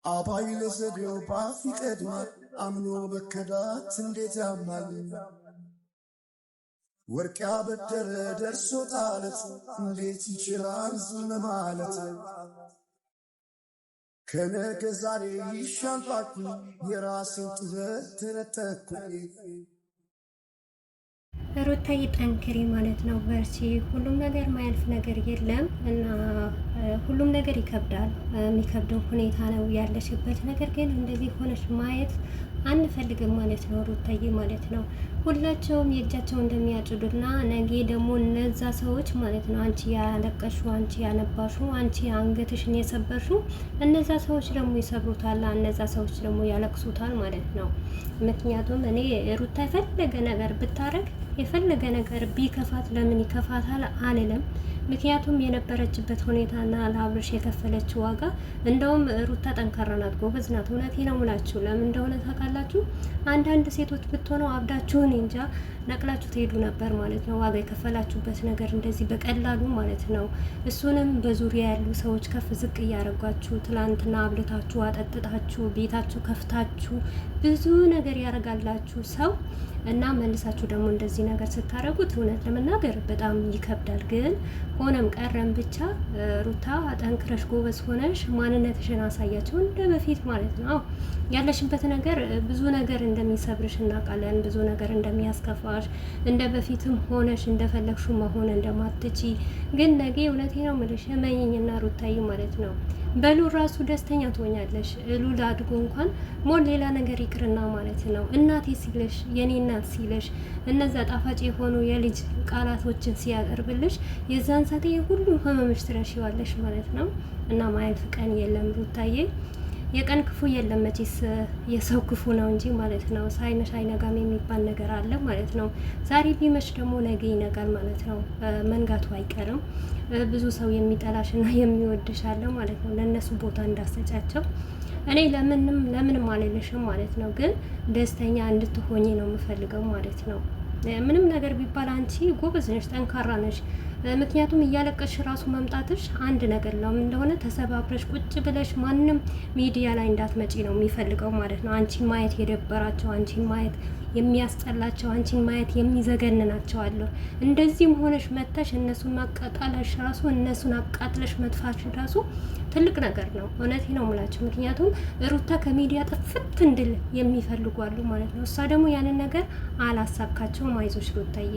አባይ ለዘዴው ባፍ ይቀድማል አምኖ መከዳት እንዴት ያማል። ወርቅ ያበደረ ደርሶ ጣለት እንዴት ይችላል ዝም ማለት። ከነገ ዛሬ ይሻል ባልኩኝ የራሴን ጥረት ተነጠቅኩኝ። ሩታዬ ጠንክሪ ማለት ነው። በርቺ። ሁሉም ነገር ማያልፍ ነገር የለም እና ሁሉም ነገር ይከብዳል። የሚከብደው ሁኔታ ነው ያለሽበት። ነገር ግን እንደዚህ ሆነሽ ማየት አንፈልግም ማለት ነው ሩታዬ ማለት ነው። ሁላቸውም የእጃቸው እንደሚያጭዱና ነገ ደግሞ እነዛ ሰዎች ማለት ነው አንቺ ያለቀሹ፣ አንቺ ያነባሹ፣ አንቺ አንገትሽን የሰበርሹ እነዛ ሰዎች ደግሞ ይሰብሩታል፣ እነዛ ሰዎች ደግሞ ያለቅሱታል ማለት ነው። ምክንያቱም እኔ ሩታ የፈለገ ነገር ብታረግ የፈለገ ነገር ቢከፋት ለምን ይከፋታል አልልም። ምክንያቱም የነበረችበት ሁኔታና ለአብርሽ የከፈለችው ዋጋ እንደውም ሩታ ጠንካራ ናት፣ ጎበዝ ናት። እውነቴ ነው ሙላችሁ። ለምን እንደሆነ ታውቃላችሁ? አንዳንድ ሴቶች ብትሆነው አብዳችሁን እንጃ ነቅላችሁ ትሄዱ ነበር ማለት ነው። ዋጋ የከፈላችሁበት ነገር እንደዚህ በቀላሉ ማለት ነው። እሱንም በዙሪያ ያሉ ሰዎች ከፍ ዝቅ እያደረጓችሁ ትላንትና አብልታችሁ አጠጥታችሁ ቤታችሁ ከፍታችሁ ብዙ ነገር ያደርጋላችሁ ሰው እና መልሳችሁ ደግሞ እንደዚህ ነገር ስታደርጉት እውነት ለመናገር በጣም ይከብዳል። ግን ሆነም ቀረም ብቻ ሩታ ጠንክረሽ ጎበዝ ሆነሽ ማንነትሽን አሳያቸው እንደ በፊት ማለት ነው። ያለሽበት ነገር ብዙ ነገር እንደሚሰብርሽ እናውቃለን። ብዙ ነገር እንደሚያስከፋሽ እንደ በፊትም ሆነሽ እንደፈለግሹ መሆን እንደማትቺ ግን ነገ እውነቴ ነው የምልሽ እመኚኝና ሩታዬ ማለት ነው በሉል ራሱ ደስተኛ ትሆኛለሽ። ሉል አድጎ እንኳን ሞል ሌላ ነገር ይቅርና ማለት ነው እናቴ ሲለሽ የኔ እናት ሲለሽ እነዛ ጣፋጭ የሆኑ የልጅ ቃላቶችን ሲያቀርብልሽ የዛን ሰዓት ሁሉ ህመምሽ ትረሺዋለሽ ማለት ነው። እና ማያልፍ ቀን የለም ሩታዬ፣ የቀን ክፉ የለም መቼስ የሰው ክፉ ነው እንጂ ማለት ነው። ሳይመሽ አይነጋም የሚባል ነገር አለ ማለት ነው። ዛሬ ቢመሽ ደግሞ ነገ ይነጋል ማለት ነው። መንጋቱ አይቀርም። ብዙ ሰው የሚጠላሽ እና የሚወድሽ አለ ማለት ነው። ለእነሱ ቦታ እንዳሰጫቸው እኔ ለምንም አልልሽም ማለት ነው። ግን ደስተኛ እንድትሆኚ ነው የምፈልገው ማለት ነው። ምንም ነገር ቢባል አንቺ ጎበዝ ነሽ፣ ጠንካራ ነሽ። ምክንያቱም እያለቀሽ ራሱ መምጣትሽ አንድ ነገር ነው እንደሆነ ተሰባብረሽ ቁጭ ብለሽ ማንም ሚዲያ ላይ እንዳትመጪ ነው የሚፈልገው ማለት ነው። አንቺን ማየት የደበራቸው፣ አንቺን ማየት የሚያስጠላቸው፣ አንቺን ማየት የሚዘገንናቸው አለ። እንደዚህም ሆነሽ መተሽ እነሱን ማቃጠልሽ ራሱ እነሱን አቃጥለሽ መጥፋሽ ራሱ ትልቅ ነገር ነው። እውነቴ ነው የምላቸው። ምክንያቱም ሩታ ከሚዲያ ጥፍት እንድል የሚፈልጉ አሉ ማለት ነው። እሷ ደግሞ ያንን ነገር አላሳካቸውም። አይዞሽ ሩታዬ።